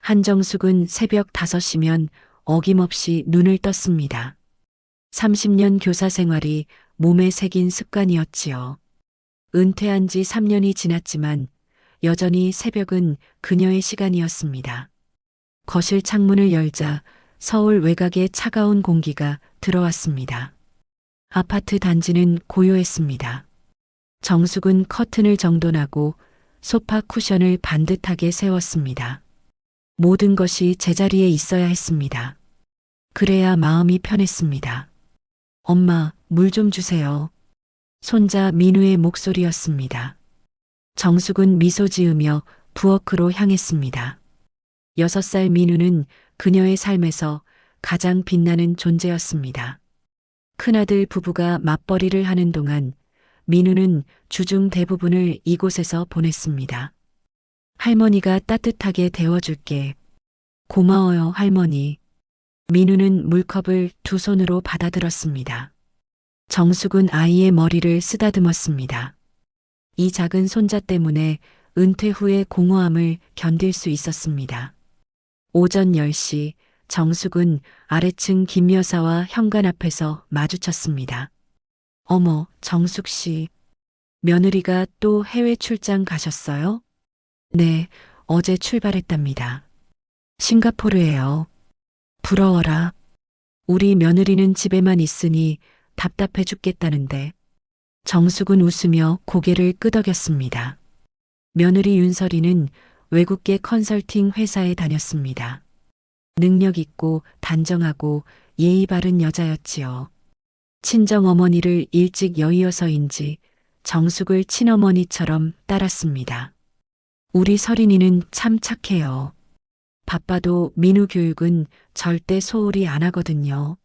한정숙은 새벽 5시면 어김없이 눈을 떴습니다. 30년 교사 생활이 몸에 새긴 습관이었지요. 은퇴한 지 3년이 지났지만 여전히 새벽은 그녀의 시간이었습니다. 거실 창문을 열자 서울 외곽의 차가운 공기가 들어왔습니다. 아파트 단지는 고요했습니다. 정숙은 커튼을 정돈하고 소파 쿠션을 반듯하게 세웠습니다. 모든 것이 제자리에 있어야 했습니다. 그래야 마음이 편했습니다. 엄마, 물 좀 주세요. 손자 민우의 목소리였습니다. 정숙은 미소 지으며 부엌으로 향했습니다. 6살 민우는 그녀의 삶에서 가장 빛나는 존재였습니다. 큰아들 부부가 맞벌이를 하는 동안 민우는 주중 대부분을 이곳에서 보냈습니다. 할머니가 따뜻하게 데워줄게. 고마워요, 할머니. 민우는 물컵을 두 손으로 받아들었습니다. 정숙은 아이의 머리를 쓰다듬었습니다. 이 작은 손자 때문에 은퇴 후의 공허함을 견딜 수 있었습니다. 오전 10시 정숙은 아래층 김 여사와 현관 앞에서 마주쳤습니다. 어머, 정숙 씨. 며느리가 또 해외 출장 가셨어요? 네, 어제 출발했답니다. 싱가포르예요. 부러워라. 우리 며느리는 집에만 있으니 답답해 죽겠다는데. 정숙은 웃으며 고개를 끄덕였습니다. 며느리 윤설이는 외국계 컨설팅 회사에 다녔습니다. 능력 있고 단정하고 예의 바른 여자였지요. 친정어머니를 일찍 여의어서인지 정숙을 친어머니처럼 따랐습니다. 우리 설인이는 참 착해요. 바빠도 민우 교육은 절대 소홀히 안 하거든요.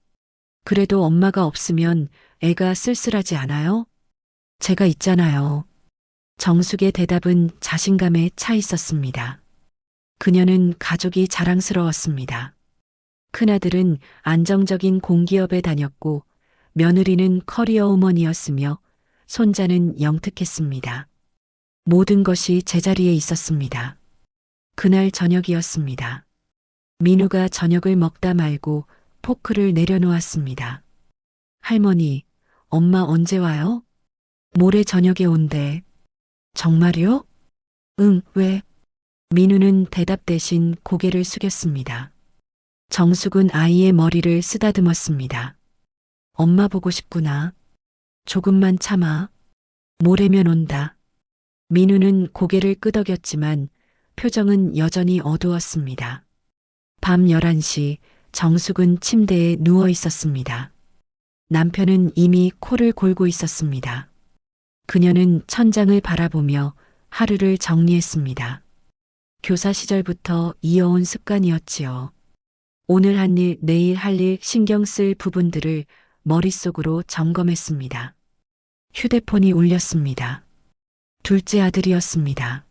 그래도 엄마가 없으면 애가 쓸쓸하지 않아요? 제가 있잖아요. 정숙의 대답은 자신감에 차 있었습니다. 그녀는 가족이 자랑스러웠습니다. 큰아들은 안정적인 공기업에 다녔고 며느리는 커리어 우먼이었으며 손자는 영특했습니다. 모든 것이 제자리에 있었습니다. 그날 저녁이었습니다. 민우가 저녁을 먹다 말고 포크를 내려놓았습니다. 할머니, 엄마 언제 와요? 모레 저녁에 온대. 정말요? 응, 왜? 민우는 대답 대신 고개를 숙였습니다. 정숙은 아이의 머리를 쓰다듬었습니다. 엄마 보고 싶구나. 조금만 참아. 모레면 온다. 민우는 고개를 끄덕였지만 표정은 여전히 어두웠습니다. 밤 11시 정숙은 침대에 누워 있었습니다. 남편은 이미 코를 골고 있었습니다. 그녀는 천장을 바라보며 하루를 정리했습니다. 교사 시절부터 이어온 습관이었지요. 오늘 한 일, 내일 할 일 신경 쓸 부분들을 머릿속으로 점검했습니다. 휴대폰이 울렸습니다. 둘째 아들이었습니다.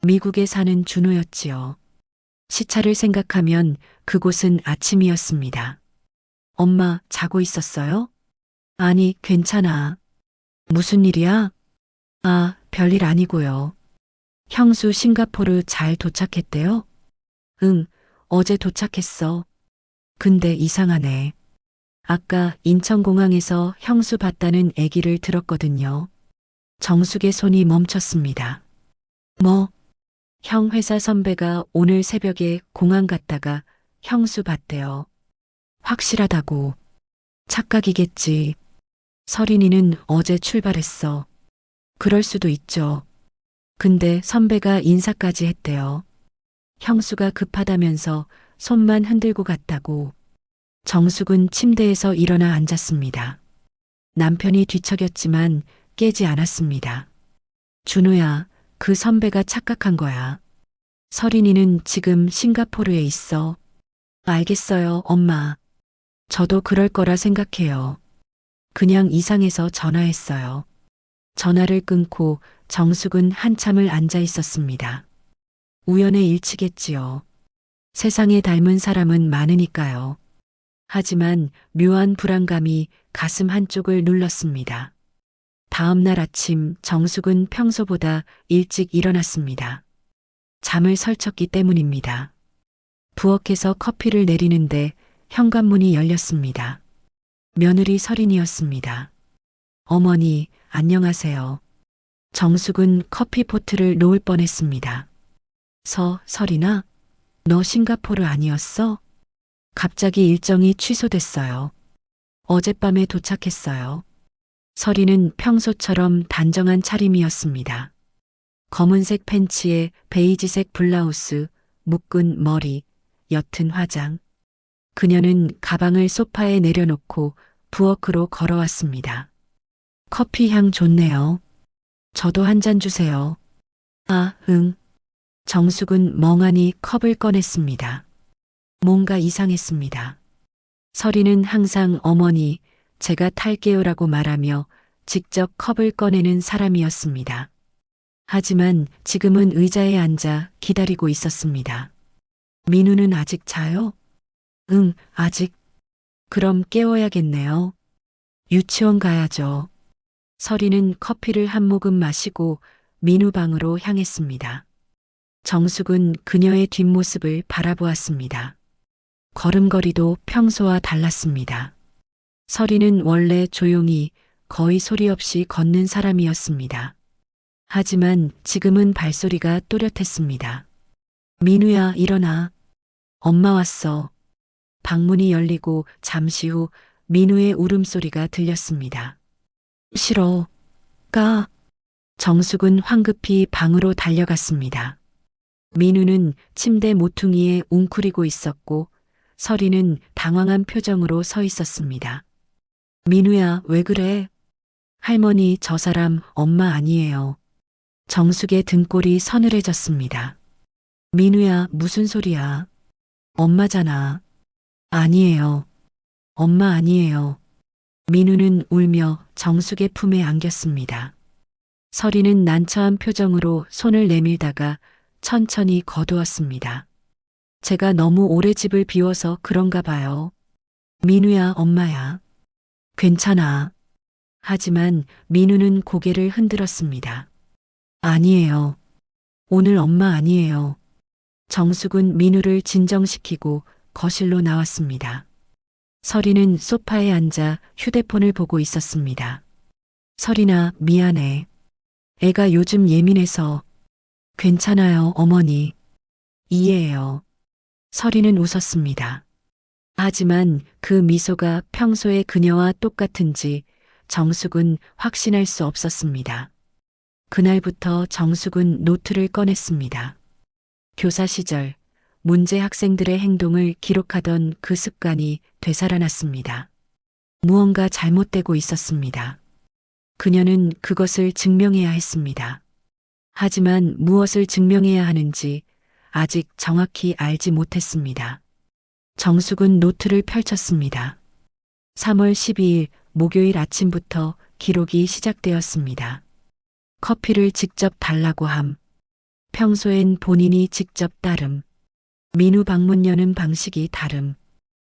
미국에 사는 준호였지요. 시차를 생각하면 그곳은 아침이었습니다. 엄마, 자고 있었어요? 아니, 괜찮아. 무슨 일이야? 아, 별일 아니고요. 형수 싱가포르 잘 도착했대요? 응, 어제 도착했어. 근데 이상하네. 아까 인천공항에서 형수 봤다는 얘기를 들었거든요. 정숙의 손이 멈췄습니다. 뭐? 형 회사 선배가 오늘 새벽에 공항 갔다가 형수 봤대요. 확실하다고. 착각이겠지. 설인이는 어제 출발했어. 그럴 수도 있죠. 근데 선배가 인사까지 했대요. 형수가 급하다면서 손만 흔들고 갔다고. 정숙은 침대에서 일어나 앉았습니다. 남편이 뒤척였지만 깨지 않았습니다. 준호야, 그 선배가 착각한 거야. 설인이는 지금 싱가포르에 있어. 알겠어요, 엄마. 저도 그럴 거라 생각해요. 그냥 이상해서 전화했어요. 전화를 끊고 정숙은 한참을 앉아 있었습니다. 우연의 일치겠지요. 세상에 닮은 사람은 많으니까요. 하지만 묘한 불안감이 가슴 한쪽을 눌렀습니다. 다음 날 아침 정숙은 평소보다 일찍 일어났습니다. 잠을 설쳤기 때문입니다. 부엌에서 커피를 내리는데 현관문이 열렸습니다. 며느리 설인이었습니다. 어머니, 안녕하세요. 정숙은 커피포트를 놓을 뻔했습니다. 설인아? 너 싱가포르 아니었어? 갑자기 일정이 취소됐어요. 어젯밤에 도착했어요. 설이는 평소처럼 단정한 차림이었습니다. 검은색 팬츠에 베이지색 블라우스, 묶은 머리, 옅은 화장. 그녀는 가방을 소파에 내려놓고 부엌으로 걸어왔습니다. 커피 향 좋네요. 저도 한 잔 주세요. 아, 응. 정숙은 멍하니 컵을 꺼냈습니다. 뭔가 이상했습니다. 설이는 항상 어머니, 제가 탈게요라고 말하며 직접 컵을 꺼내는 사람이었습니다. 하지만 지금은 의자에 앉아 기다리고 있었습니다. 민우는 아직 자요? 응, 아직. 그럼 깨워야겠네요. 유치원 가야죠. 설이는 커피를 한 모금 마시고 민우 방으로 향했습니다. 정숙은 그녀의 뒷모습을 바라보았습니다. 걸음걸이도 평소와 달랐습니다. 설이는 원래 조용히 거의 소리 없이 걷는 사람이었습니다. 하지만 지금은 발소리가 또렷했습니다. 민우야, 일어나. 엄마 왔어. 방문이 열리고 잠시 후 민우의 울음소리가 들렸습니다. 싫어. 가. 정숙은 황급히 방으로 달려갔습니다. 민우는 침대 모퉁이에 웅크리고 있었고 설이는 당황한 표정으로 서 있었습니다. 민우야, 왜 그래? 할머니, 저 사람 엄마 아니에요. 정숙의 등골이 서늘해졌습니다. 민우야, 무슨 소리야? 엄마잖아. 아니에요. 엄마 아니에요. 민우는 울며 정숙의 품에 안겼습니다. 설이는 난처한 표정으로 손을 내밀다가 천천히 거두었습니다. 제가 너무 오래 집을 비워서 그런가 봐요. 민우야, 엄마야. 괜찮아. 하지만 민우는 고개를 흔들었습니다. 아니에요. 오늘 엄마 아니에요. 정숙은 민우를 진정시키고 거실로 나왔습니다. 설이는 소파에 앉아 휴대폰을 보고 있었습니다. 설이나, 미안해. 애가 요즘 예민해서. 괜찮아요, 어머니. 이해해요. 설이는 웃었습니다. 하지만 그 미소가 평소의 그녀와 똑같은지 정숙은 확신할 수 없었습니다. 그날부터 정숙은 노트를 꺼냈습니다. 교사 시절 문제 학생들의 행동을 기록하던 그 습관이 되살아났습니다. 무언가 잘못되고 있었습니다. 그녀는 그것을 증명해야 했습니다. 하지만 무엇을 증명해야 하는지 아직 정확히 알지 못했습니다. 정숙은 노트를 펼쳤습니다. 3월 12일 목요일 아침부터 기록이 시작되었습니다. 커피를 직접 달라고 함. 평소엔 본인이 직접 따름. 민우 방문 여는 방식이 다름.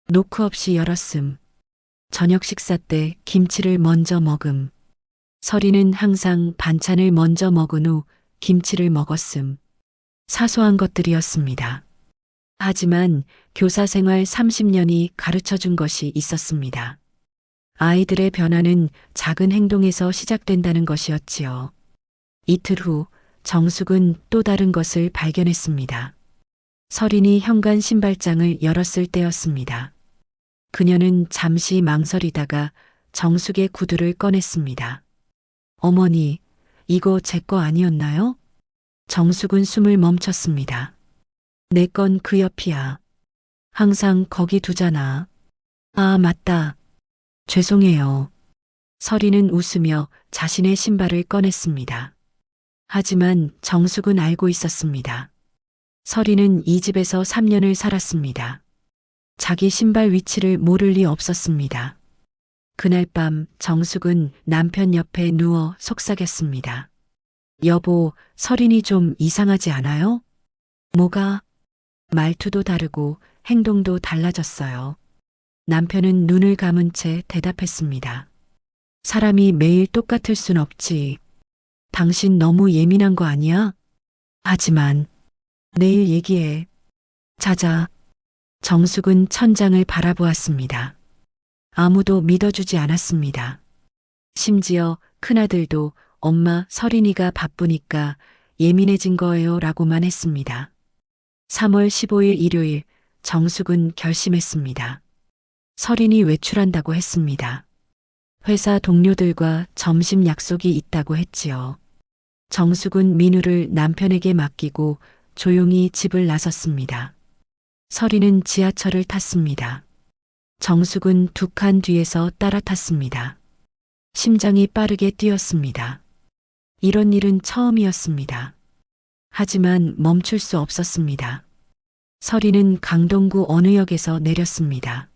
노크 없이 열었음. 저녁 식사 때 김치를 먼저 먹음. 설이는 항상 반찬을 먼저 먹은 후 김치를 먹었음. 사소한 것들이었습니다. 하지만 교사 생활 30년이 가르쳐 준 것이 있었습니다. 아이들의 변화는 작은 행동에서 시작된다는 것이었지요. 이틀 후 정숙은 또 다른 것을 발견했습니다. 설인이 현관 신발장을 열었을 때였습니다. 그녀는 잠시 망설이다가 정숙의 구두를 꺼냈습니다. 어머니, 이거 제 거 아니었나요? 정숙은 숨을 멈췄습니다. 내 건 그 옆이야. 항상 거기 두잖아. 아, 맞다. 죄송해요. 설이는 웃으며 자신의 신발을 꺼냈습니다. 하지만 정숙은 알고 있었습니다. 설이는 이 집에서 3년을 살았습니다. 자기 신발 위치를 모를 리 없었습니다. 그날 밤 정숙은 남편 옆에 누워 속삭였습니다. 여보, 설인이 좀 이상하지 않아요? 뭐가? 말투도 다르고 행동도 달라졌어요. 남편은 눈을 감은 채 대답했습니다. 사람이 매일 똑같을 순 없지. 당신 너무 예민한 거 아니야? 하지만 내일 얘기해. 자자. 정숙은 천장을 바라보았습니다. 아무도 믿어주지 않았습니다. 심지어 큰아들도 엄마 서린이가 바쁘니까 예민해진 거예요 라고만 했습니다. 3월 15일 일요일 정숙은 결심했습니다. 서린이 외출한다고 했습니다. 회사 동료들과 점심 약속이 있다고 했지요. 정숙은 민우를 남편에게 맡기고 조용히 집을 나섰습니다. 서린은 지하철을 탔습니다. 정숙은 두 칸 뒤에서 따라 탔습니다. 심장이 빠르게 뛰었습니다. 이런 일은 처음이었습니다. 하지만 멈출 수 없었습니다. 서린은 강동구 어느 역에서 내렸습니다.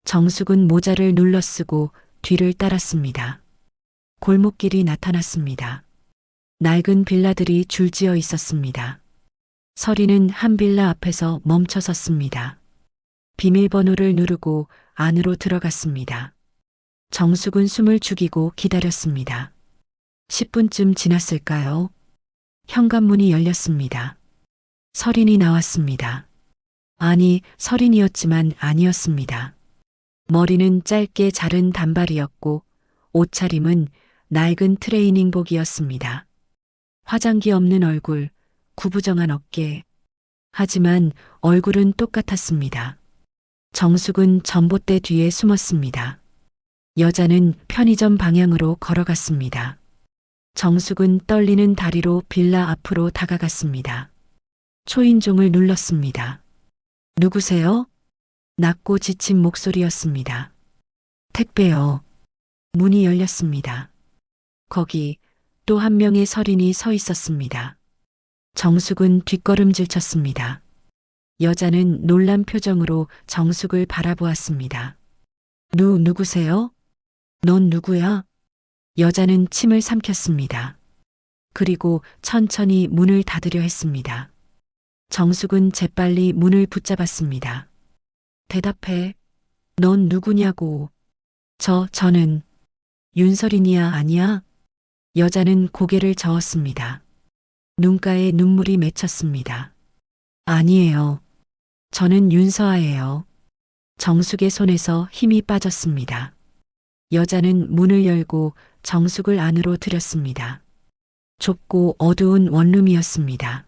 정숙은 모자를 눌러 쓰고 뒤를 따랐습니다. 골목길이 나타났습니다. 낡은 빌라들이 줄지어 있었습니다. 서린은 한 빌라 앞에서 멈춰 섰습니다. 비밀번호를 누르고 안으로 들어갔습니다. 정숙은 숨을 죽이고 기다렸습니다. 10분쯤 지났을까요? 현관문이 열렸습니다. 서린이 나왔습니다. 아니, 서린이었지만 아니었습니다. 머리는 짧게 자른 단발이었고 옷차림은 낡은 트레이닝복이었습니다. 화장기 없는 얼굴, 구부정한 어깨. 하지만 얼굴은 똑같았습니다. 정숙은 전봇대 뒤에 숨었습니다. 여자는 편의점 방향으로 걸어갔습니다. 정숙은 떨리는 다리로 빌라 앞으로 다가갔습니다. 초인종을 눌렀습니다. 누구세요? 낮고 지친 목소리였습니다. 택배요. 문이 열렸습니다. 거기 또 한 명의 서린이 서 있었습니다. 정숙은 뒷걸음질 쳤습니다. 여자는 놀란 표정으로 정숙을 바라보았습니다. 누구세요? 넌 누구야? 여자는 침을 삼켰습니다. 그리고 천천히 문을 닫으려 했습니다. 정숙은 재빨리 문을 붙잡았습니다. 대답해. 넌 누구냐고. 저는 윤서린이야 아니야? 여자는 고개를 저었습니다. 눈가에 눈물이 맺혔습니다. 아니에요. 저는 윤서아예요. 정숙의 손에서 힘이 빠졌습니다. 여자는 문을 열고 정숙을 안으로 들였습니다. 좁고 어두운 원룸이었습니다.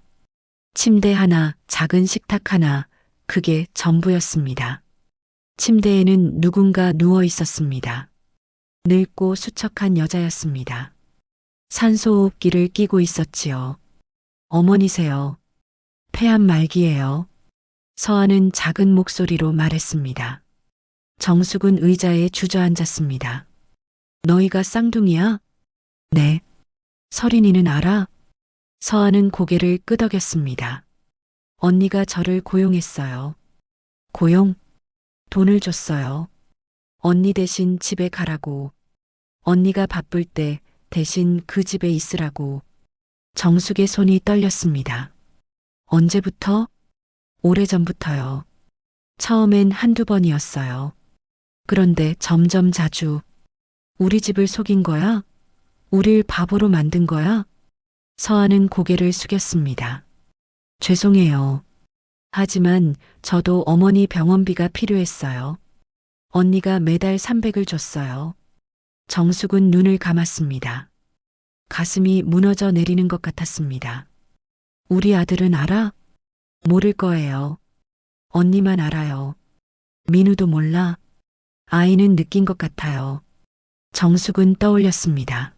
침대 하나, 작은 식탁 하나, 그게 전부였습니다. 침대에는 누군가 누워 있었습니다. 늙고 수척한 여자였습니다. 산소호흡기를 끼고 있었지요. 어머니세요. 폐암 말기예요. 서아는 작은 목소리로 말했습니다. 정숙은 의자에 주저앉았습니다. 너희가 쌍둥이야? 네. 서린이는 알아? 서아는 고개를 끄덕였습니다. 언니가 저를 고용했어요. 고용? 돈을 줬어요. 언니 대신 집에 가라고. 언니가 바쁠 때 대신 그 집에 있으라고. 정숙의 손이 떨렸습니다. 언제부터? 오래전부터요. 처음엔 한두 번이었어요. 그런데 점점 자주. 우리 집을 속인 거야? 우릴 바보로 만든 거야? 서아는 고개를 숙였습니다. 죄송해요. 하지만 저도 어머니 병원비가 필요했어요. 언니가 매달 300을 줬어요. 정숙은 눈을 감았습니다. 가슴이 무너져 내리는 것 같았습니다. 우리 아들은 알아? 모를 거예요. 언니만 알아요. 민우도 몰라. 아이는 느낀 것 같아요. 정숙은 떠올렸습니다.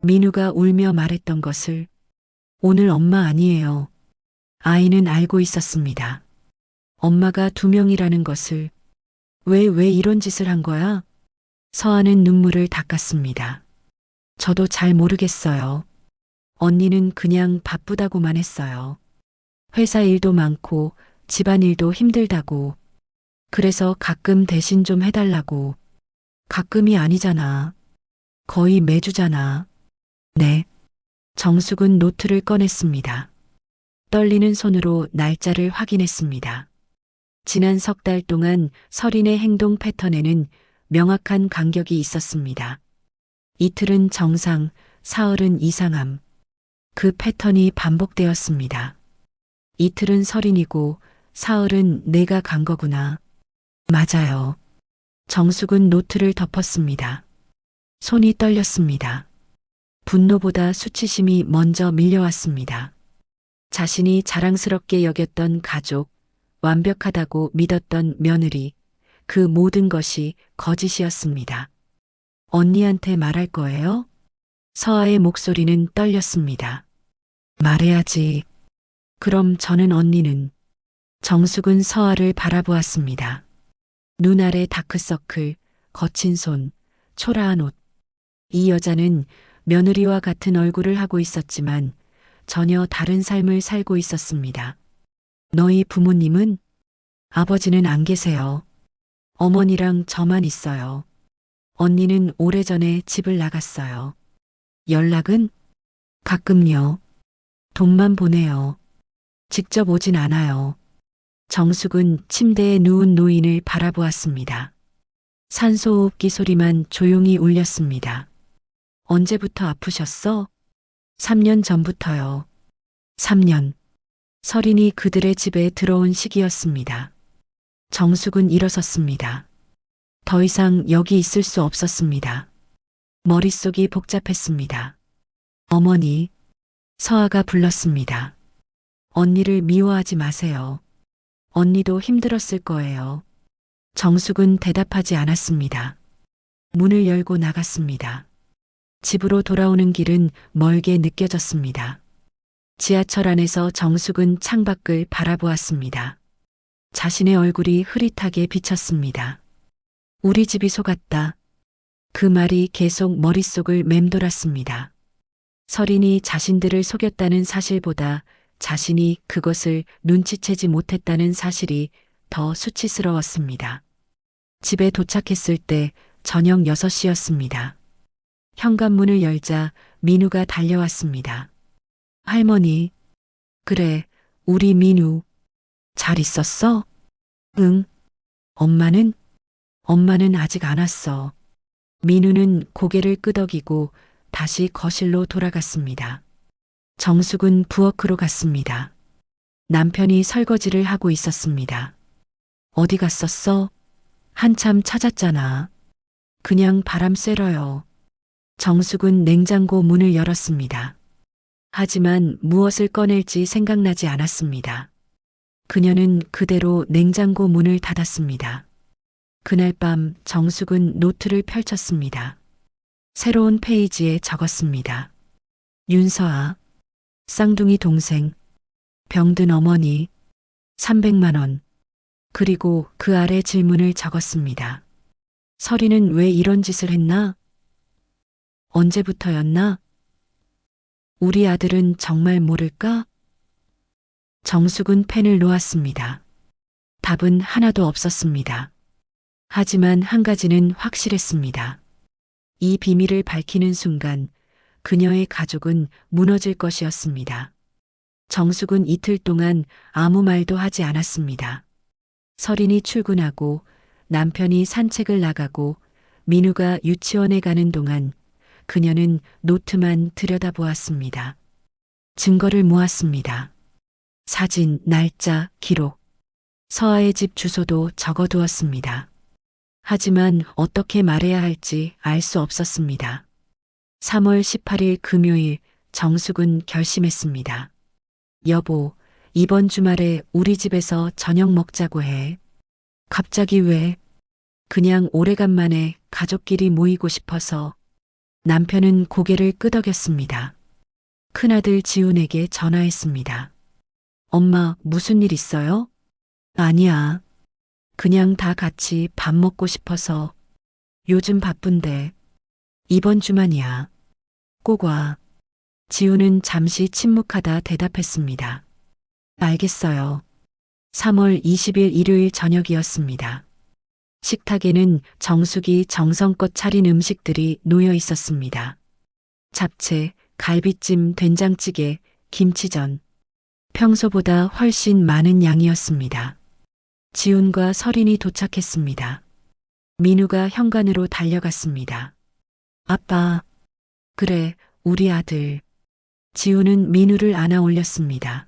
민우가 울며 말했던 것을. 오늘 엄마 아니에요. 아이는 알고 있었습니다. 엄마가 2명이라는 것을. 왜 이런 짓을 한 거야? 서아는 눈물을 닦았습니다. 저도 잘 모르겠어요. 언니는 그냥 바쁘다고만 했어요. 회사 일도 많고 집안일도 힘들다고. 그래서 가끔 대신 좀 해달라고. 가끔이 아니잖아. 거의 매주잖아. 네. 정숙은 노트를 꺼냈습니다. 떨리는 손으로 날짜를 확인했습니다. 지난 석 달 동안 서린의 행동 패턴에는 명확한 간격이 있었습니다. 이틀은 정상, 사흘은 이상함. 그 패턴이 반복되었습니다. 이틀은 서린이고 사흘은 내가 간 거구나. 맞아요. 정숙은 노트를 덮었습니다. 손이 떨렸습니다. 분노보다 수치심이 먼저 밀려왔습니다. 자신이 자랑스럽게 여겼던 가족, 완벽하다고 믿었던 며느리, 그 모든 것이 거짓이었습니다. 언니한테 말할 거예요? 서아의 목소리는 떨렸습니다. 말해야지. 그럼 저는 언니는. 정숙은 서아를 바라보았습니다. 눈 아래 다크서클, 거친 손, 초라한 옷. 이 여자는 며느리와 같은 얼굴을 하고 있었지만 전혀 다른 삶을 살고 있었습니다. 너희 부모님은? 아버지는 안 계세요. 어머니랑 저만 있어요. 언니는 오래전에 집을 나갔어요. 연락은? 가끔요. 돈만 보내요. 직접 오진 않아요. 정숙은 침대에 누운 노인을 바라보았습니다. 산소호흡기 소리만 조용히 울렸습니다. 언제부터 아프셨어? 3년 전부터요. 3년. 설인이 그들의 집에 들어온 시기였습니다. 정숙은 일어섰습니다. 더 이상 여기 있을 수 없었습니다. 머릿속이 복잡했습니다. 어머니, 서아가 불렀습니다. 언니를 미워하지 마세요. 언니도 힘들었을 거예요. 정숙은 대답하지 않았습니다. 문을 열고 나갔습니다. 집으로 돌아오는 길은 멀게 느껴졌습니다. 지하철 안에서 정숙은 창밖을 바라보았습니다. 자신의 얼굴이 흐릿하게 비쳤습니다. 우리 집이 속았다. 그 말이 계속 머릿속을 맴돌았습니다. 설인이 자신들을 속였다는 사실보다 자신이 그것을 눈치채지 못했다는 사실이 더 수치스러웠습니다. 집에 도착했을 때 저녁 6시였습니다. 현관문을 열자 민우가 달려왔습니다. 할머니. 그래, 우리 민우. 잘 있었어? 응. 엄마는? 엄마는 아직 안 왔어. 민우는 고개를 끄덕이고 다시 거실로 돌아갔습니다. 정숙은 부엌으로 갔습니다. 남편이 설거지를 하고 있었습니다. 어디 갔었어? 한참 찾았잖아. 그냥 바람 쐬러요. 정숙은 냉장고 문을 열었습니다. 하지만 무엇을 꺼낼지 생각나지 않았습니다. 그녀는 그대로 냉장고 문을 닫았습니다. 그날 밤 정숙은 노트를 펼쳤습니다. 새로운 페이지에 적었습니다. 윤서아, 쌍둥이 동생, 병든 어머니, 300만 원. 그리고 그 아래 질문을 적었습니다. 설이는 왜 이런 짓을 했나? 언제부터였나? 우리 아들은 정말 모를까? 정숙은 펜을 놓았습니다. 답은 하나도 없었습니다. 하지만 한 가지는 확실했습니다. 이 비밀을 밝히는 순간 그녀의 가족은 무너질 것이었습니다. 정숙은 이틀 동안 아무 말도 하지 않았습니다. 설인이 출근하고 남편이 산책을 나가고 민우가 유치원에 가는 동안 그녀는 노트만 들여다보았습니다. 증거를 모았습니다. 사진, 날짜, 기록. 서아의 집 주소도 적어두었습니다. 하지만 어떻게 말해야 할지 알 수 없었습니다. 3월 18일 금요일 정숙은 결심했습니다. 여보, 이번 주말에 우리 집에서 저녁 먹자고 해. 갑자기 왜? 그냥 오래간만에 가족끼리 모이고 싶어서. 남편은 고개를 끄덕였습니다. 큰아들 지훈에게 전화했습니다. 엄마, 무슨 일 있어요? 아니야. 그냥 다 같이 밥 먹고 싶어서. 요즘 바쁜데. 이번 주만이야. 꼭 와. 지훈은 잠시 침묵하다 대답했습니다. 알겠어요. 3월 20일 일요일 저녁이었습니다. 식탁에는 정숙이 정성껏 차린 음식들이 놓여 있었습니다. 잡채, 갈비찜, 된장찌개, 김치전. 평소보다 훨씬 많은 양이었습니다. 지훈과 설인이 도착했습니다. 민우가 현관으로 달려갔습니다. 아빠. 그래, 우리 아들. 지훈은 민우를 안아 올렸습니다.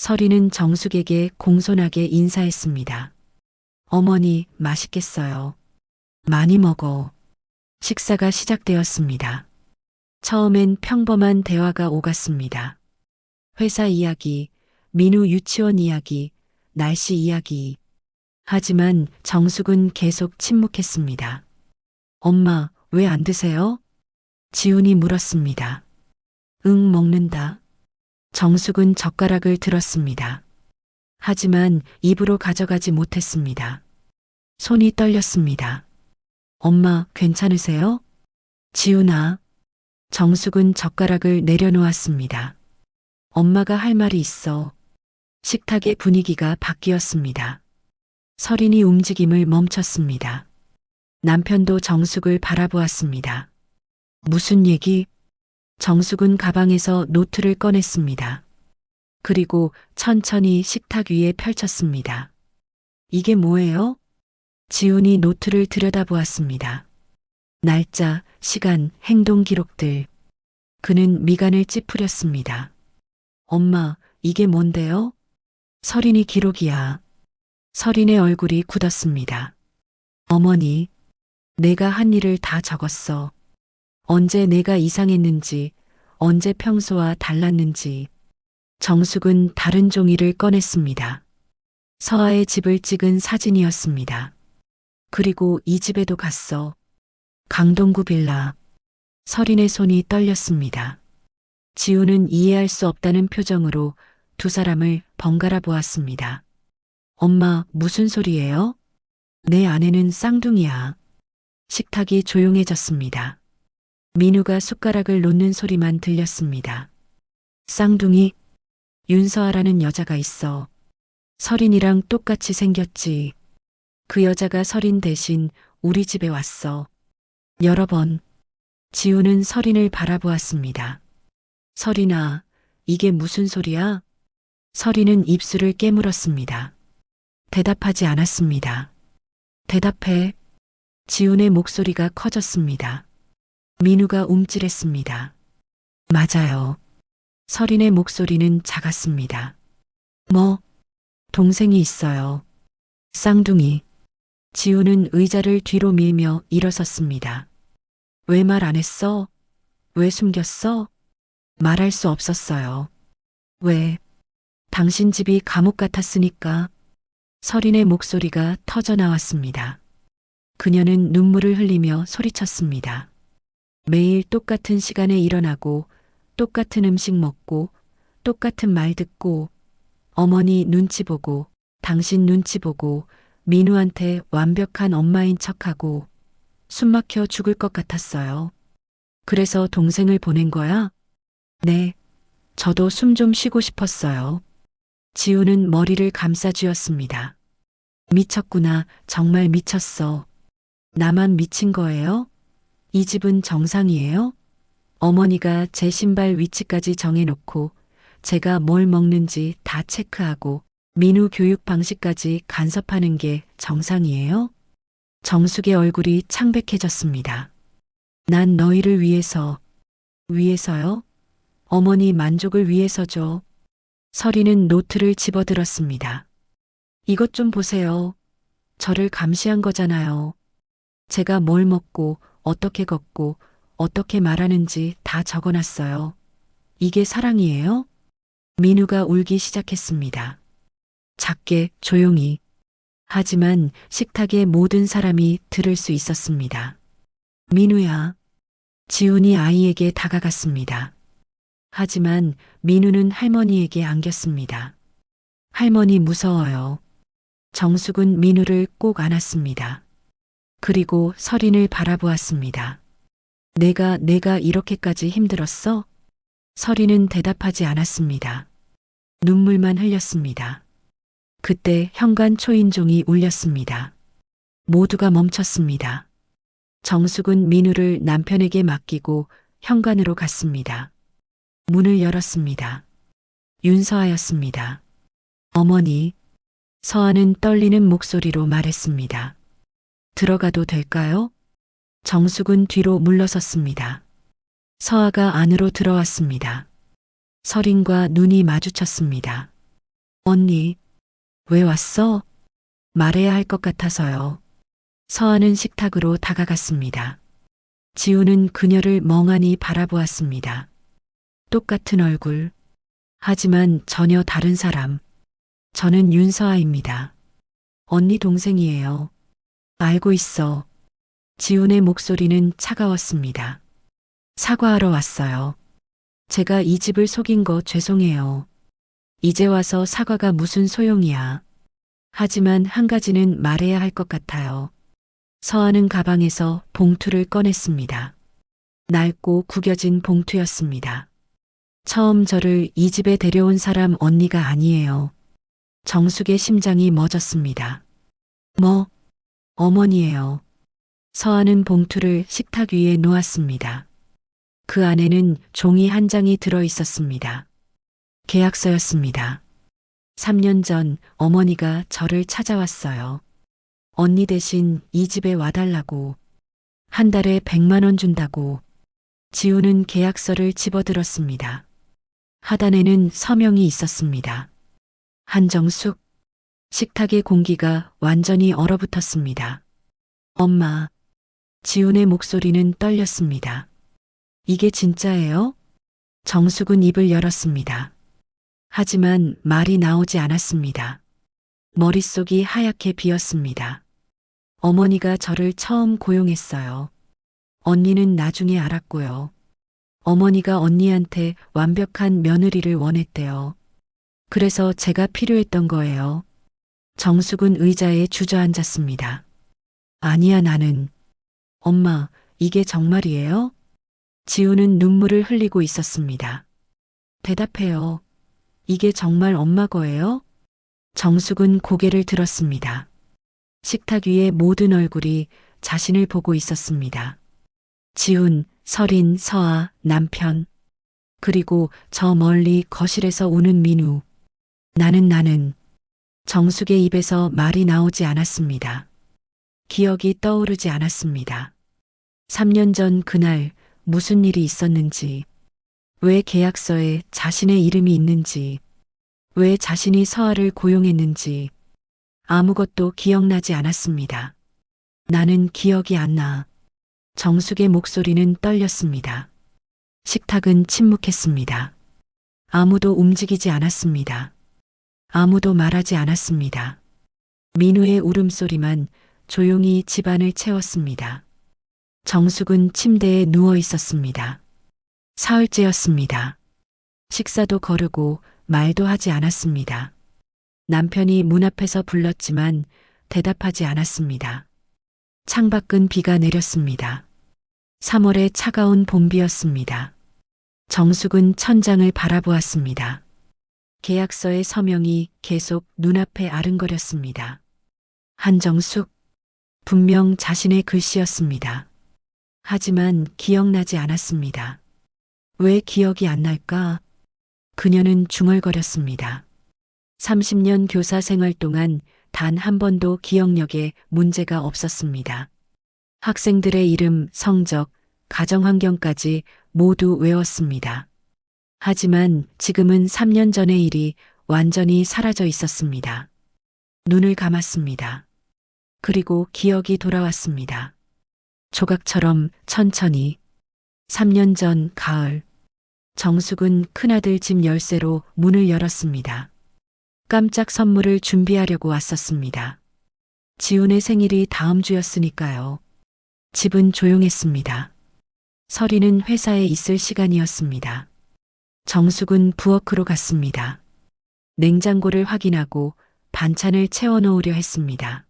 서리는 정숙에게 공손하게 인사했습니다. 어머니, 맛있겠어요. 많이 먹어. 식사가 시작되었습니다. 처음엔 평범한 대화가 오갔습니다. 회사 이야기, 민우 유치원 이야기, 날씨 이야기. 하지만 정숙은 계속 침묵했습니다. 엄마, 왜 안 드세요? 지훈이 물었습니다. 응, 먹는다. 정숙은 젓가락을 들었습니다. 하지만 입으로 가져가지 못했습니다. 손이 떨렸습니다. 엄마, 괜찮으세요? 지훈아. 정숙은 젓가락을 내려놓았습니다. 엄마가 할 말이 있어. 식탁의 분위기가 바뀌었습니다. 서린이 움직임을 멈췄습니다. 남편도 정숙을 바라보았습니다. 무슨 얘기? 정숙은 가방에서 노트를 꺼냈습니다. 그리고 천천히 식탁 위에 펼쳤습니다. 이게 뭐예요? 지훈이 노트를 들여다보았습니다. 날짜, 시간, 행동 기록들. 그는 미간을 찌푸렸습니다. 엄마, 이게 뭔데요? 서린이 기록이야. 서린의 얼굴이 굳었습니다. 어머니, 내가 한 일을 다 적었어. 언제 내가 이상했는지, 언제 평소와 달랐는지. 정숙은 다른 종이를 꺼냈습니다. 서아의 집을 찍은 사진이었습니다. 그리고 이 집에도 갔어. 강동구 빌라. 서린의 손이 떨렸습니다. 지우는 이해할 수 없다는 표정으로 두 사람을 번갈아 보았습니다. 엄마, 무슨 소리예요? 내 아내는 쌍둥이야. 식탁이 조용해졌습니다. 민우가 숟가락을 놓는 소리만 들렸습니다. 쌍둥이? 윤서아라는 여자가 있어. 서린이랑 똑같이 생겼지. 그 여자가 서린 대신 우리 집에 왔어. 여러 번. 지우는 서린을 바라보았습니다. 서린아, 이게 무슨 소리야? 서린은 입술을 깨물었습니다. 대답하지 않았습니다. 대답해. 지훈의 목소리가 커졌습니다. 민우가 움찔했습니다. 맞아요. 서린의 목소리는 작았습니다. 뭐? 동생이 있어요. 쌍둥이. 지훈은 의자를 뒤로 밀며 일어섰습니다. 왜 말 안 했어? 왜 숨겼어? 말할 수 없었어요. 왜? 당신 집이 감옥 같았으니까. 서린의 목소리가 터져 나왔습니다. 그녀는 눈물을 흘리며 소리쳤습니다. 매일 똑같은 시간에 일어나고 똑같은 음식 먹고 똑같은 말 듣고 어머니 눈치 보고 당신 눈치 보고 민우한테 완벽한 엄마인 척하고 숨막혀 죽을 것 같았어요. 그래서 동생을 보낸 거야? 네. 저도 숨 좀 쉬고 싶었어요. 지우는 머리를 감싸쥐었습니다. 미쳤구나. 정말 미쳤어. 나만 미친 거예요? 이 집은 정상이에요? 어머니가 제 신발 위치까지 정해놓고 제가 뭘 먹는지 다 체크하고 민우 교육 방식까지 간섭하는 게 정상이에요? 정숙의 얼굴이 창백해졌습니다. 난 너희를 위해서. 위해서요? 어머니 만족을 위해서죠. 서리는 노트를 집어들었습니다. 이것 좀 보세요. 저를 감시한 거잖아요. 제가 뭘 먹고 어떻게 걷고 어떻게 말하는지 다 적어놨어요. 이게 사랑이에요? 민우가 울기 시작했습니다. 작게 조용히. 하지만 식탁의 모든 사람이 들을 수 있었습니다. 민우야. 지훈이 아이에게 다가갔습니다. 하지만 민우는 할머니에게 안겼습니다. 할머니 무서워요. 정숙은 민우를 꼭 안았습니다. 그리고 서린을 바라보았습니다. 내가 이렇게까지 힘들었어? 서린은 대답하지 않았습니다. 눈물만 흘렸습니다. 그때 현관 초인종이 울렸습니다. 모두가 멈췄습니다. 정숙은 민우를 남편에게 맡기고 현관으로 갔습니다. 문을 열었습니다. 윤서아였습니다. 어머니, 서아는 떨리는 목소리로 말했습니다. 들어가도 될까요? 정숙은 뒤로 물러섰습니다. 서아가 안으로 들어왔습니다. 서린과 눈이 마주쳤습니다. 언니, 왜 왔어? 말해야 할 것 같아서요. 서아는 식탁으로 다가갔습니다. 지우는 그녀를 멍하니 바라보았습니다. 똑같은 얼굴. 하지만 전혀 다른 사람. 저는 윤서아입니다. 언니 동생이에요. 알고 있어. 지훈의 목소리는 차가웠습니다. 사과하러 왔어요. 제가 이 집을 속인 거 죄송해요. 이제 와서 사과가 무슨 소용이야. 하지만 한 가지는 말해야 할 것 같아요. 서아는 가방에서 봉투를 꺼냈습니다. 낡고 구겨진 봉투였습니다. 처음 저를 이 집에 데려온 사람 언니가 아니에요. 정숙의 심장이 멎었습니다. 뭐? 어머니예요. 서아는 봉투를 식탁 위에 놓았습니다. 그 안에는 종이 한 장이 들어 있었습니다. 계약서였습니다. 3년 전 어머니가 저를 찾아왔어요. 언니 대신 이 집에 와달라고. 한 달에 100만 원 준다고. 지우는 계약서를 집어들었습니다. 하단에는 서명이 있었습니다. 한정숙. 식탁의 공기가 완전히 얼어붙었습니다. 엄마. 지훈의 목소리는 떨렸습니다. 이게 진짜예요? 정숙은 입을 열었습니다. 하지만 말이 나오지 않았습니다. 머릿속이 하얗게 비었습니다. 어머니가 저를 처음 고용했어요. 언니는 나중에 알았고요. 어머니가 언니한테 완벽한 며느리를 원했대요. 그래서 제가 필요했던 거예요. 정숙은 의자에 주저앉았습니다. 아니야, 나는. 엄마, 이게 정말이에요? 지우는 눈물을 흘리고 있었습니다. 대답해요. 이게 정말 엄마 거예요? 정숙은 고개를 들었습니다. 식탁 위에 모든 얼굴이 자신을 보고 있었습니다. 지훈, 설인, 서아, 남편. 그리고 저 멀리 거실에서 우는 민우. 나는. 정숙의 입에서 말이 나오지 않았습니다. 기억이 떠오르지 않았습니다. 3년 전 그날 무슨 일이 있었는지, 왜 계약서에 자신의 이름이 있는지, 왜 자신이 서아를 고용했는지 아무것도 기억나지 않았습니다. 나는 기억이 안 나. 정숙의 목소리는 떨렸습니다. 식탁은 침묵했습니다. 아무도 움직이지 않았습니다. 아무도 말하지 않았습니다. 민우의 울음소리만 조용히 집안을 채웠습니다. 정숙은 침대에 누워 있었습니다. 사흘째였습니다. 식사도 거르고 말도 하지 않았습니다. 남편이 문 앞에서 불렀지만 대답하지 않았습니다. 창밖은 비가 내렸습니다. 3월의 차가운 봄비였습니다. 정숙은 천장을 바라보았습니다. 계약서의 서명이 계속 눈앞에 아른거렸습니다. 한정숙. 분명 자신의 글씨였습니다. 하지만 기억나지 않았습니다. 왜 기억이 안 날까? 그녀는 중얼거렸습니다. 30년 교사 생활 동안 단 한 번도 기억력에 문제가 없었습니다. 학생들의 이름, 성적, 가정 환경까지 모두 외웠습니다. 하지만 지금은 3년 전의 일이 완전히 사라져 있었습니다. 눈을 감았습니다. 그리고 기억이 돌아왔습니다. 조각처럼 천천히. 3년 전 가을. 정숙은 큰아들 집 열쇠로 문을 열었습니다. 깜짝 선물을 준비하려고 왔었습니다. 지훈의 생일이 다음 주였으니까요. 집은 조용했습니다. 설이는 회사에 있을 시간이었습니다. 정숙은 부엌으로 갔습니다. 냉장고를 확인하고 반찬을 채워놓으려 했습니다.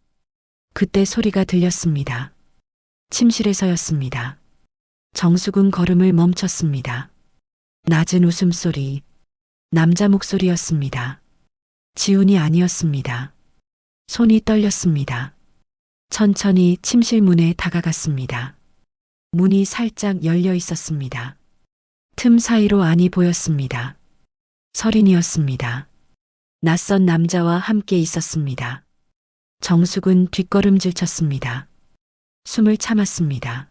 그때 소리가 들렸습니다. 침실에서였습니다. 정숙은 걸음을 멈췄습니다. 낮은 웃음소리. 남자 목소리였습니다. 지훈이 아니었습니다. 손이 떨렸습니다. 천천히 침실 문에 다가갔습니다. 문이 살짝 열려 있었습니다. 틈 사이로 안이 보였습니다. 설인이었습니다. 낯선 남자와 함께 있었습니다. 정숙은 뒷걸음질 쳤습니다. 숨을 참았습니다.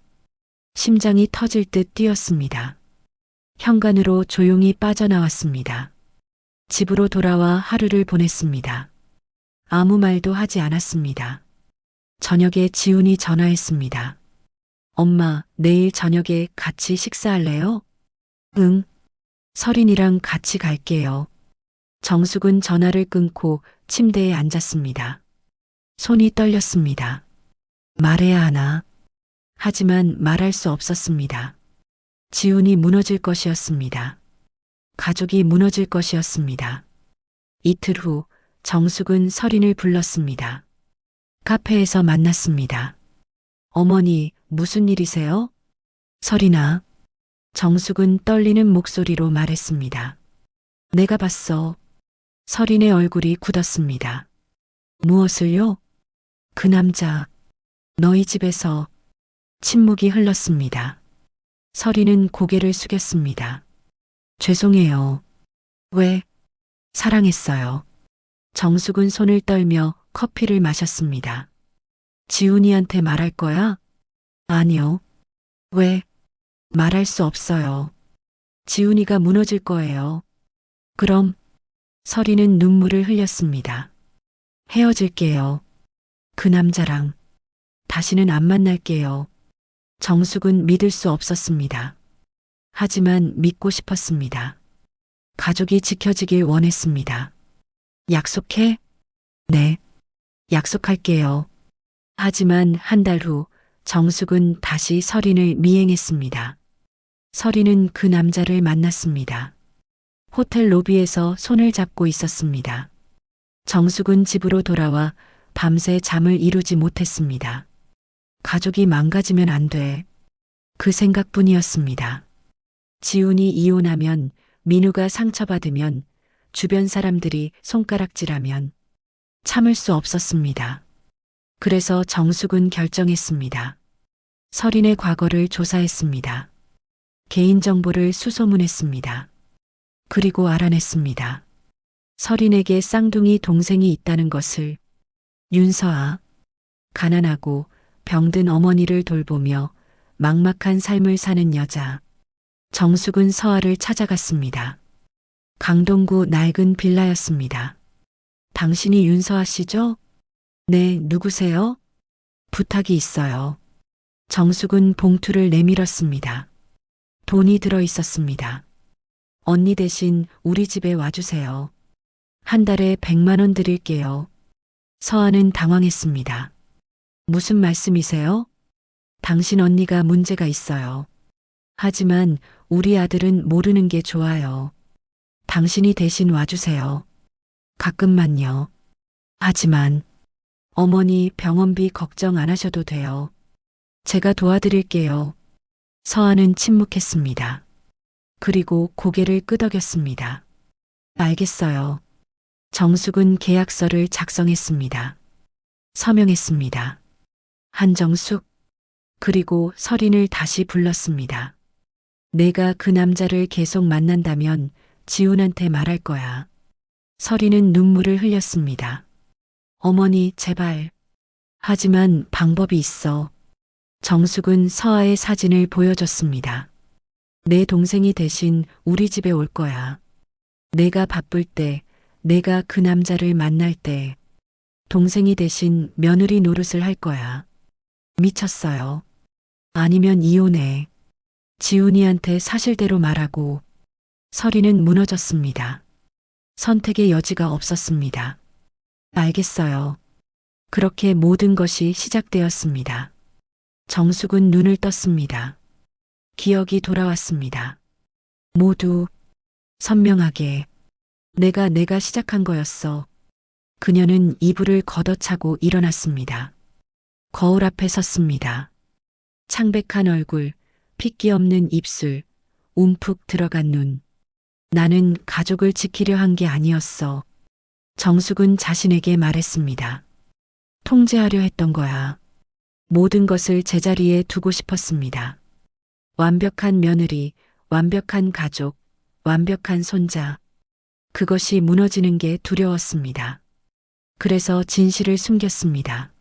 심장이 터질 듯 뛰었습니다. 현관으로 조용히 빠져나왔습니다. 집으로 돌아와 하루를 보냈습니다. 아무 말도 하지 않았습니다. 저녁에 지훈이 전화했습니다. 엄마, 내일 저녁에 같이 식사할래요? 응. 설인이랑 같이 갈게요. 정숙은 전화를 끊고 침대에 앉았습니다. 손이 떨렸습니다. 말해야 하나. 하지만 말할 수 없었습니다. 지훈이 무너질 것이었습니다. 가족이 무너질 것이었습니다. 이틀 후 정숙은 설인을 불렀습니다. 카페에서 만났습니다. 어머니, 무슨 일이세요? 설인아. 정숙은 떨리는 목소리로 말했습니다. 내가 봤어. 설인의 얼굴이 굳었습니다. 무엇을요? 그 남자, 너희 집에서. 침묵이 흘렀습니다. 설인은 고개를 숙였습니다. 죄송해요. 왜? 사랑했어요. 정숙은 손을 떨며 커피를 마셨습니다. 지훈이한테 말할 거야? 아니요. 왜? 말할 수 없어요. 지훈이가 무너질 거예요. 그럼 설이는 눈물을 흘렸습니다. 헤어질게요. 그 남자랑 다시는 안 만날게요. 정숙은 믿을 수 없었습니다. 하지만 믿고 싶었습니다. 가족이 지켜지길 원했습니다. 약속해? 네. 약속할게요. 하지만 한 달 후 정숙은 다시 설인을 미행했습니다. 설인은 그 남자를 만났습니다. 호텔 로비에서 손을 잡고 있었습니다. 정숙은 집으로 돌아와 밤새 잠을 이루지 못했습니다. 가족이 망가지면 안 돼. 그 생각뿐이었습니다. 지훈이 이혼하면, 민우가 상처받으면, 주변 사람들이 손가락질하면 참을 수 없었습니다. 그래서 정숙은 결정했습니다. 설인의 과거를 조사했습니다. 개인정보를 수소문했습니다. 그리고 알아냈습니다. 설인에게 쌍둥이 동생이 있다는 것을. 윤서아. 가난하고 병든 어머니를 돌보며 막막한 삶을 사는 여자. 정숙은 서아를 찾아갔습니다. 강동구 낡은 빌라였습니다. 당신이 윤서아 씨죠? 네, 누구세요? 부탁이 있어요. 정숙은 봉투를 내밀었습니다. 돈이 들어 있었습니다. 언니 대신 우리 집에 와주세요. 한 달에 100만 원 드릴게요. 서아는 당황했습니다. 무슨 말씀이세요? 당신 언니가 문제가 있어요. 하지만 우리 아들은 모르는 게 좋아요. 당신이 대신 와주세요. 가끔만요. 하지만 어머니 병원비 걱정 안 하셔도 돼요. 제가 도와드릴게요. 서아는 침묵했습니다. 그리고 고개를 끄덕였습니다. 알겠어요. 정숙은 계약서를 작성했습니다. 서명했습니다. 한정숙. 그리고 설인을 다시 불렀습니다. 내가 그 남자를 계속 만난다면 지훈한테 말할 거야. 설인은 눈물을 흘렸습니다. 어머니, 제발. 하지만 방법이 있어. 정숙은 서아의 사진을 보여줬습니다. 내 동생이 대신 우리 집에 올 거야. 내가 바쁠 때, 내가 그 남자를 만날 때, 동생이 대신 며느리 노릇을 할 거야. 미쳤어요. 아니면 이혼해. 지훈이한테 사실대로 말하고. 설이는 무너졌습니다. 선택의 여지가 없었습니다. 알겠어요. 그렇게 모든 것이 시작되었습니다. 정숙은 눈을 떴습니다. 기억이 돌아왔습니다. 모두 선명하게 내가 시작한 거였어. 그녀는 이불을 걷어차고 일어났습니다. 거울 앞에 섰습니다. 창백한 얼굴, 핏기 없는 입술, 움푹 들어간 눈. 나는 가족을 지키려 한 게 아니었어. 정숙은 자신에게 말했습니다. 통제하려 했던 거야. 모든 것을 제자리에 두고 싶었습니다. 완벽한 며느리, 완벽한 가족, 완벽한 손자. 그것이 무너지는 게 두려웠습니다. 그래서 진실을 숨겼습니다.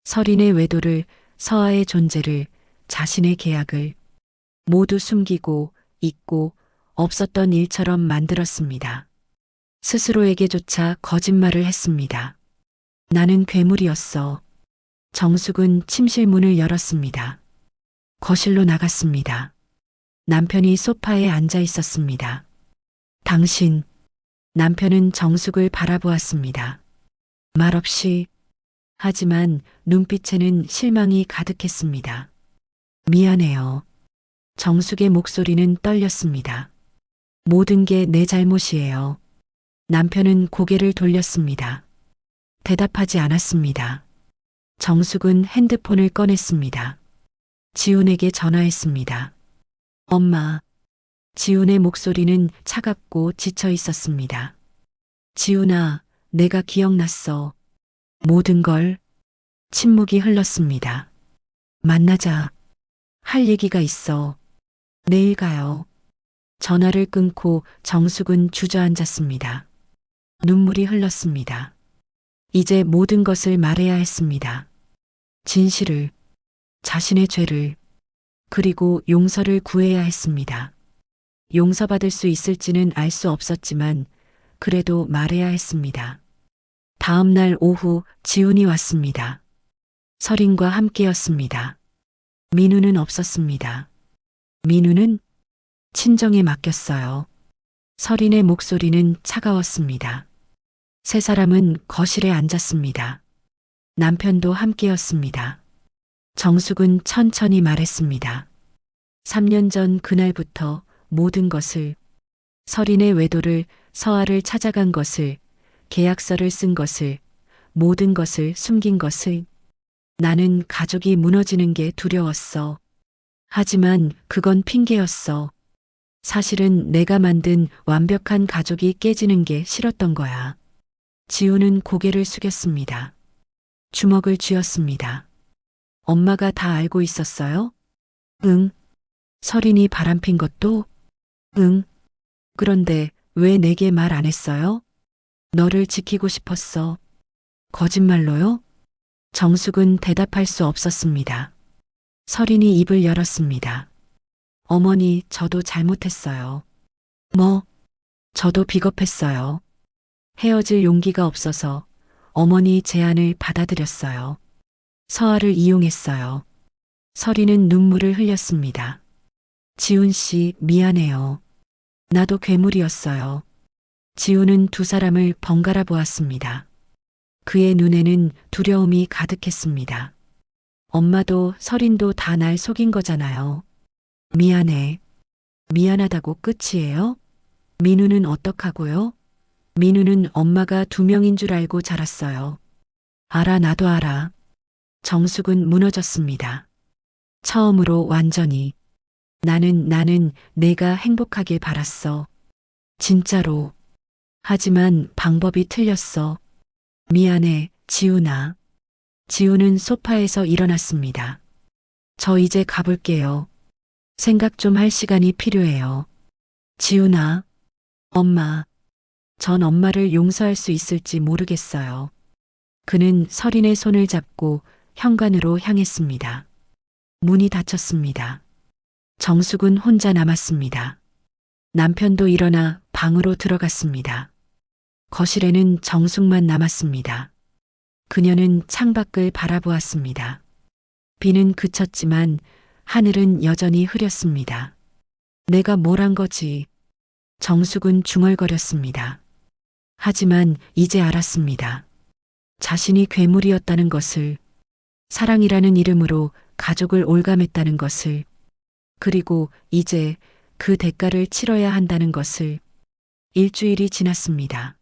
설인의 외도를, 서아의 존재를, 자신의 계약을 모두 숨기고 잊고 없었던 일처럼 만들었습니다. 스스로에게조차 거짓말을 했습니다. 나는 괴물이었어. 정숙은 침실 문을 열었습니다. 거실로 나갔습니다. 남편이 소파에 앉아 있었습니다. 당신, 남편은 정숙을 바라보았습니다. 말없이, 하지만 눈빛에는 실망이 가득했습니다. 미안해요. 정숙의 목소리는 떨렸습니다. 모든 게 내 잘못이에요. 남편은 고개를 돌렸습니다. 대답하지 않았습니다. 정숙은 핸드폰을 꺼냈습니다. 지훈에게 전화했습니다. 엄마. 지훈의 목소리는 차갑고 지쳐 있었습니다. 지훈아, 내가 기억났어. 모든 걸. 침묵이 흘렀습니다. 만나자. 할 얘기가 있어. 내일 가요. 전화를 끊고 정숙은 주저앉았습니다. 눈물이 흘렀습니다. 이제 모든 것을 말해야 했습니다. 진실을, 자신의 죄를, 그리고 용서를 구해야 했습니다. 용서받을 수 있을지는 알 수 없었지만 그래도 말해야 했습니다. 다음 날 오후 지훈이 왔습니다. 설인과 함께였습니다. 민우는 없었습니다. 민우는 친정에 맡겼어요. 설인의 목소리는 차가웠습니다. 세 사람은 거실에 앉았습니다. 남편도 함께였습니다. 정숙은 천천히 말했습니다. 3년 전 그날부터 모든 것을, 설인의 외도를, 서아를 찾아간 것을, 계약서를 쓴 것을, 모든 것을 숨긴 것을. 나는 가족이 무너지는 게 두려웠어. 하지만 그건 핑계였어. 사실은 내가 만든 완벽한 가족이 깨지는 게 싫었던 거야. 지우는 고개를 숙였습니다. 주먹을 쥐었습니다. 엄마가 다 알고 있었어요? 응. 설인이 바람핀 것도? 응. 그런데 왜 내게 말 안 했어요? 너를 지키고 싶었어. 거짓말로요? 정숙은 대답할 수 없었습니다. 설인이 입을 열었습니다. 어머니, 저도 잘못했어요. 뭐? 저도 비겁했어요. 헤어질 용기가 없어서 어머니 제안을 받아들였어요. 서아를 이용했어요. 설이는 눈물을 흘렸습니다. 지훈 씨, 미안해요. 나도 괴물이었어요. 지훈은 두 사람을 번갈아 보았습니다. 그의 눈에는 두려움이 가득했습니다. 엄마도 설인도 다 날 속인 거잖아요. 미안해. 미안하다고 끝이에요? 민우는 어떡하고요? 민우는 엄마가 2명인 줄 알고 자랐어요. 알아, 나도 알아. 정숙은 무너졌습니다. 처음으로 완전히. 나는 내가 행복하길 바랐어. 진짜로. 하지만 방법이 틀렸어. 미안해, 지훈아. 지훈은 소파에서 일어났습니다. 저 이제 가볼게요. 생각 좀 할 시간이 필요해요. 지훈아. 엄마. 전 엄마를 용서할 수 있을지 모르겠어요. 그는 설인의 손을 잡고 현관으로 향했습니다. 문이 닫혔습니다. 정숙은 혼자 남았습니다. 남편도 일어나 방으로 들어갔습니다. 거실에는 정숙만 남았습니다. 그녀는 창밖을 바라보았습니다. 비는 그쳤지만 하늘은 여전히 흐렸습니다. 내가 뭘 한 거지? 정숙은 중얼거렸습니다. 하지만 이제 알았습니다. 자신이 괴물이었다는 것을, 사랑이라는 이름으로 가족을 올감했다는 것을, 그리고 이제 그 대가를 치러야 한다는 것을. 일주일이 지났습니다.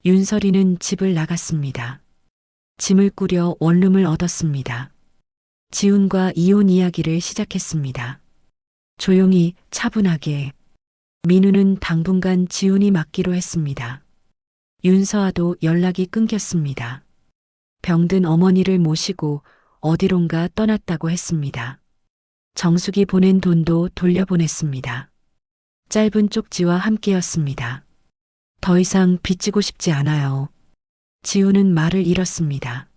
윤설이는 집을 나갔습니다. 짐을 꾸려 원룸을 얻었습니다. 지훈과 이혼 이야기를 시작했습니다. 조용히, 차분하게. 민우는 당분간 지훈이 맡기로 했습니다. 윤서아도 연락이 끊겼습니다. 병든 어머니를 모시고 어디론가 떠났다고 했습니다. 정숙이 보낸 돈도 돌려보냈습니다. 짧은 쪽지와 함께였습니다. 더 이상 빚지고 싶지 않아요. 지훈은 말을 잃었습니다.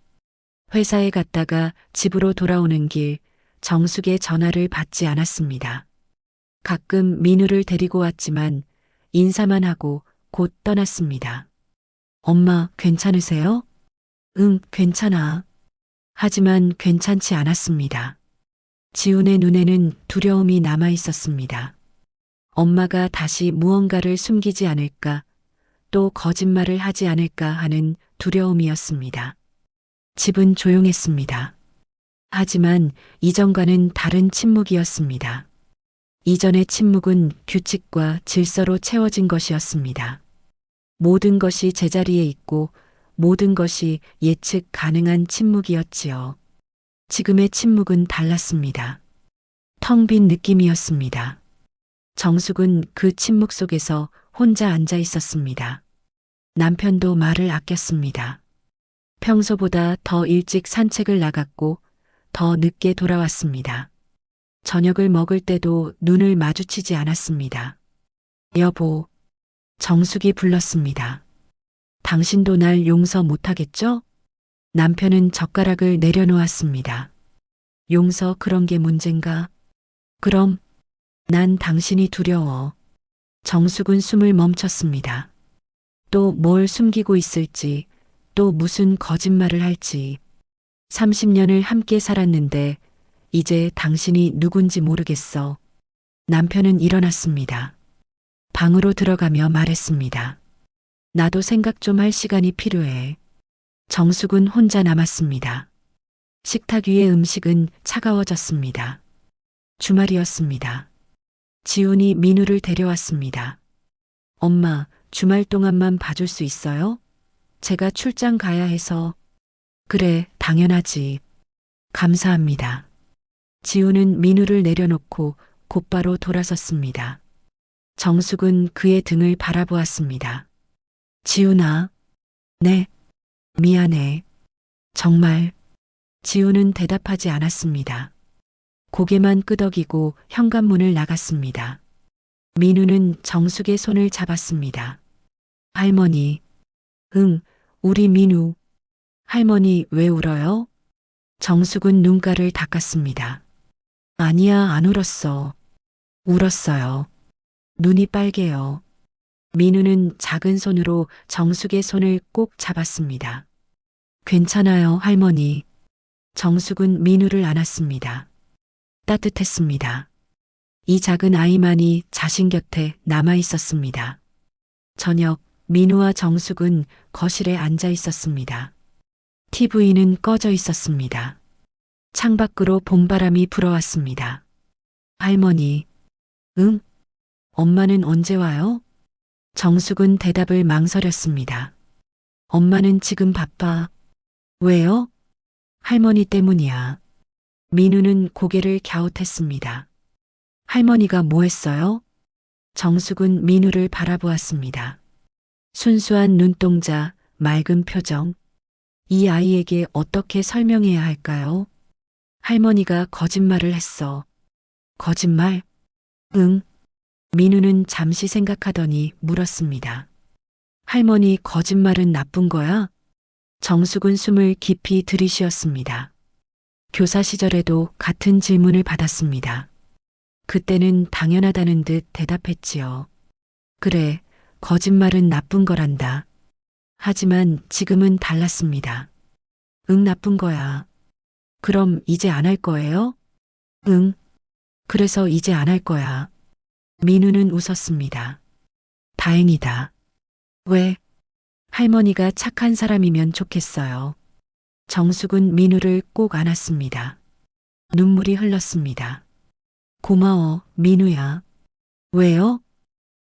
회사에 갔다가 집으로 돌아오는 길 정숙의 전화를 받지 않았습니다. 가끔 민우를 데리고 왔지만 인사만 하고 곧 떠났습니다. 엄마, 괜찮으세요? 응, 괜찮아. 하지만 괜찮지 않았습니다. 지훈의 눈에는 두려움이 남아 있었습니다. 엄마가 다시 무언가를 숨기지 않을까, 또 거짓말을 하지 않을까 하는 두려움이었습니다. 집은 조용했습니다. 하지만 이전과는 다른 침묵이었습니다. 이전의 침묵은 규칙과 질서로 채워진 것이었습니다. 모든 것이 제자리에 있고 모든 것이 예측 가능한 침묵이었지요. 지금의 침묵은 달랐습니다. 텅 빈 느낌이었습니다. 정숙은 그 침묵 속에서 혼자 앉아 있었습니다. 남편도 말을 아꼈습니다. 평소보다 더 일찍 산책을 나갔고 더 늦게 돌아왔습니다. 저녁을 먹을 때도 눈을 마주치지 않았습니다. 여보, 정숙이 불렀습니다. 당신도 날 용서 못하겠죠? 남편은 젓가락을 내려놓았습니다. 용서 그런 게 문젠가? 그럼 난 당신이 두려워. 정숙은 숨을 멈췄습니다. 또 뭘 숨기고 있을지, 또 무슨 거짓말을 할지. 30년을 함께 살았는데 이제 당신이 누군지 모르겠어. 남편은 일어났습니다. 방으로 들어가며 말했습니다. 나도 생각 좀 할 시간이 필요해. 정숙은 혼자 남았습니다. 식탁 위의 음식은 차가워졌습니다. 주말이었습니다. 지훈이 민우를 데려왔습니다. 엄마, 주말 동안만 봐줄 수 있어요? 제가 출장 가야 해서. 그래, 당연하지. 감사합니다. 지훈은 민우를 내려놓고 곧바로 돌아섰습니다. 정숙은 그의 등을 바라보았습니다. 지훈아. 네. 미안해. 정말. 지훈은 대답하지 않았습니다. 고개만 끄덕이고 현관문을 나갔습니다. 민우는 정숙의 손을 잡았습니다. 할머니. 응, 우리 민우. 할머니 왜 울어요? 정숙은 눈가를 닦았습니다. 아니야, 안 울었어. 울었어요. 눈이 빨개요. 민우는 작은 손으로 정숙의 손을 꼭 잡았습니다. 괜찮아요, 할머니. 정숙은 민우를 안았습니다. 따뜻했습니다. 이 작은 아이만이 자신 곁에 남아 있었습니다. 저녁, 민우와 정숙은 거실에 앉아 있었습니다. TV는 꺼져 있었습니다. 창밖으로 봄바람이 불어왔습니다. 할머니. 응? 엄마는 언제 와요? 정숙은 대답을 망설였습니다. 엄마는 지금 바빠. 왜요? 할머니 때문이야. 민우는 고개를 갸웃했습니다. 할머니가 뭐 했어요? 정숙은 민우를 바라보았습니다. 순수한 눈동자, 맑은 표정. 이 아이에게 어떻게 설명해야 할까요? 할머니가 거짓말을 했어. 거짓말? 응. 민우는 잠시 생각하더니 물었습니다. 할머니, 거짓말은 나쁜 거야? 정숙은 숨을 깊이 들이쉬었습니다. 교사 시절에도 같은 질문을 받았습니다. 그때는 당연하다는 듯 대답했지요. 그래, 거짓말은 나쁜 거란다. 하지만 지금은 달랐습니다. 응, 나쁜 거야. 그럼 이제 안 할 거예요? 응. 그래서 이제 안 할 거야. 민우는 웃었습니다. 다행이다. 왜? 할머니가 착한 사람이면 좋겠어요. 정숙은 민우를 꼭 안았습니다. 눈물이 흘렀습니다. 고마워, 민우야. 왜요?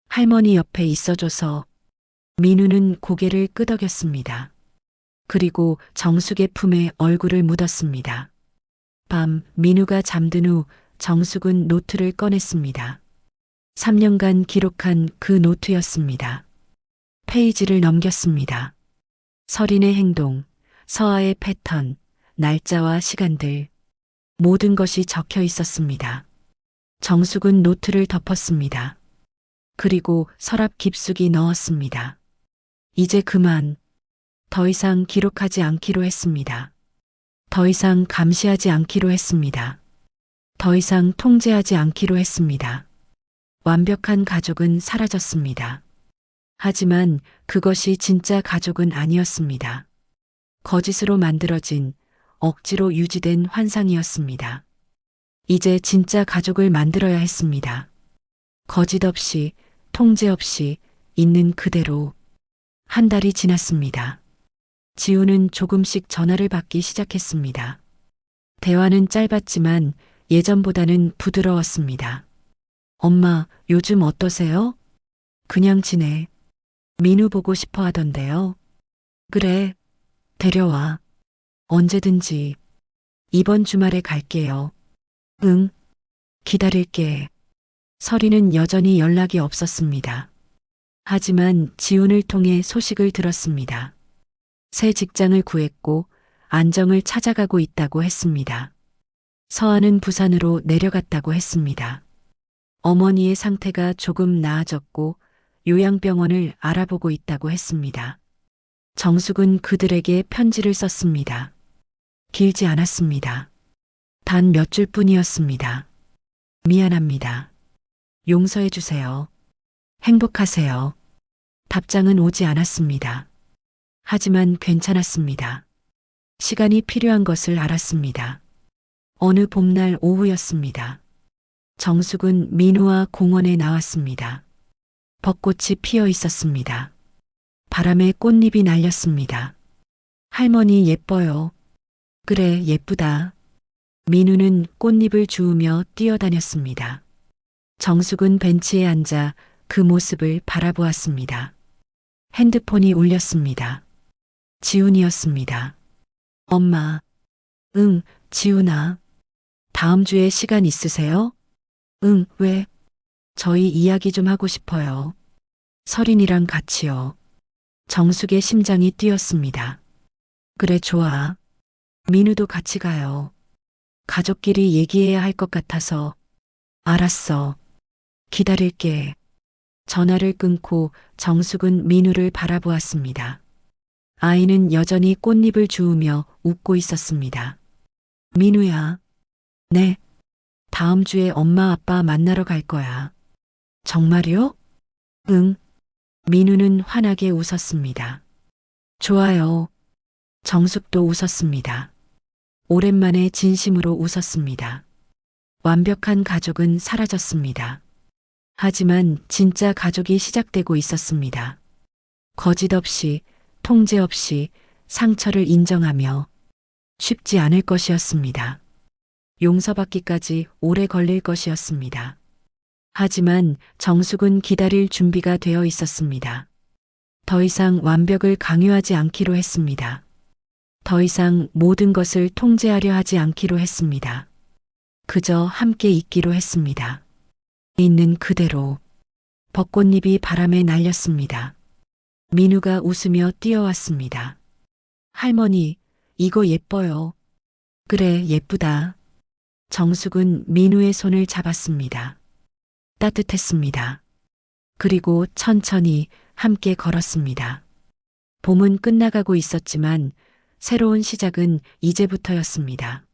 할머니 옆에 있어줘서. 민우는 고개를 끄덕였습니다. 그리고 정숙의 품에 얼굴을 묻었습니다. 밤, 민우가 잠든 후 정숙은 노트를 꺼냈습니다. 3년간 기록한 그 노트였습니다. 페이지를 넘겼습니다. 설인의 행동, 서아의 패턴, 날짜와 시간들, 모든 것이 적혀 있었습니다. 정숙은 노트를 덮었습니다. 그리고 서랍 깊숙이 넣었습니다. 이제 그만. 더 이상 기록하지 않기로 했습니다. 더 이상 감시하지 않기로 했습니다. 더 이상 통제하지 않기로 했습니다. 완벽한 가족은 사라졌습니다. 하지만 그것이 진짜 가족은 아니었습니다. 거짓으로 만들어진, 억지로 유지된 환상이었습니다. 이제 진짜 가족을 만들어야 했습니다. 거짓 없이, 통제 없이, 있는 그대로. 한 달이 지났습니다. 지우는 조금씩 전화를 받기 시작했습니다. 대화는 짧았지만 예전보다는 부드러웠습니다. 엄마, 요즘 어떠세요? 그냥 지내. 민우 보고 싶어 하던데요. 그래, 데려와. 언제든지. 이번 주말에 갈게요. 응, 기다릴게. 설이는 여전히 연락이 없었습니다. 하지만 지훈을 통해 소식을 들었습니다. 새 직장을 구했고 안정을 찾아가고 있다고 했습니다. 서아는 부산으로 내려갔다고 했습니다. 어머니의 상태가 조금 나아졌고 요양병원을 알아보고 있다고 했습니다. 정숙은 그들에게 편지를 썼습니다. 길지 않았습니다. 단 몇 줄뿐이었습니다. 미안합니다. 용서해 주세요. 행복하세요. 답장은 오지 않았습니다. 하지만 괜찮았습니다. 시간이 필요한 것을 알았습니다. 어느 봄날 오후였습니다. 정숙은 민우와 공원에 나왔습니다. 벚꽃이 피어 있었습니다. 바람에 꽃잎이 날렸습니다. 할머니 예뻐요. 그래, 예쁘다. 민우는 꽃잎을 주우며 뛰어다녔습니다. 정숙은 벤치에 앉아 그 모습을 바라보았습니다. 핸드폰이 울렸습니다. 지훈이었습니다. 엄마. 응, 지훈아. 다음 주에 시간 있으세요? 응, 왜? 저희 이야기 좀 하고 싶어요. 설인이랑 같이요. 정숙의 심장이 뛰었습니다. 그래, 좋아. 민우도 같이 가요. 가족끼리 얘기해야 할 것 같아서. 알았어. 기다릴게. 전화를 끊고 정숙은 민우를 바라보았습니다. 아이는 여전히 꽃잎을 주우며 웃고 있었습니다. 민우야. 네. 다음 주에 엄마 아빠 만나러 갈 거야. 정말요? 응. 민우는 환하게 웃었습니다. 좋아요. 정숙도 웃었습니다. 오랜만에 진심으로 웃었습니다. 완벽한 가족은 사라졌습니다. 하지만 진짜 가족이 시작되고 있었습니다. 거짓 없이, 통제 없이 상처를 인정하며 쉽지 않을 것이었습니다. 용서받기까지 오래 걸릴 것이었습니다. 하지만 정숙은 기다릴 준비가 되어 있었습니다. 더 이상 완벽을 강요하지 않기로 했습니다. 더 이상 모든 것을 통제하려 하지 않기로 했습니다. 그저 함께 있기로 했습니다. 있는 그대로. 벚꽃잎이 바람에 날렸습니다. 민우가 웃으며 뛰어왔습니다. 할머니, 이거 예뻐요. 그래, 예쁘다. 정숙은 민우의 손을 잡았습니다. 따뜻했습니다. 그리고 천천히 함께 걸었습니다. 봄은 끝나가고 있었지만 새로운 시작은 이제부터였습니다.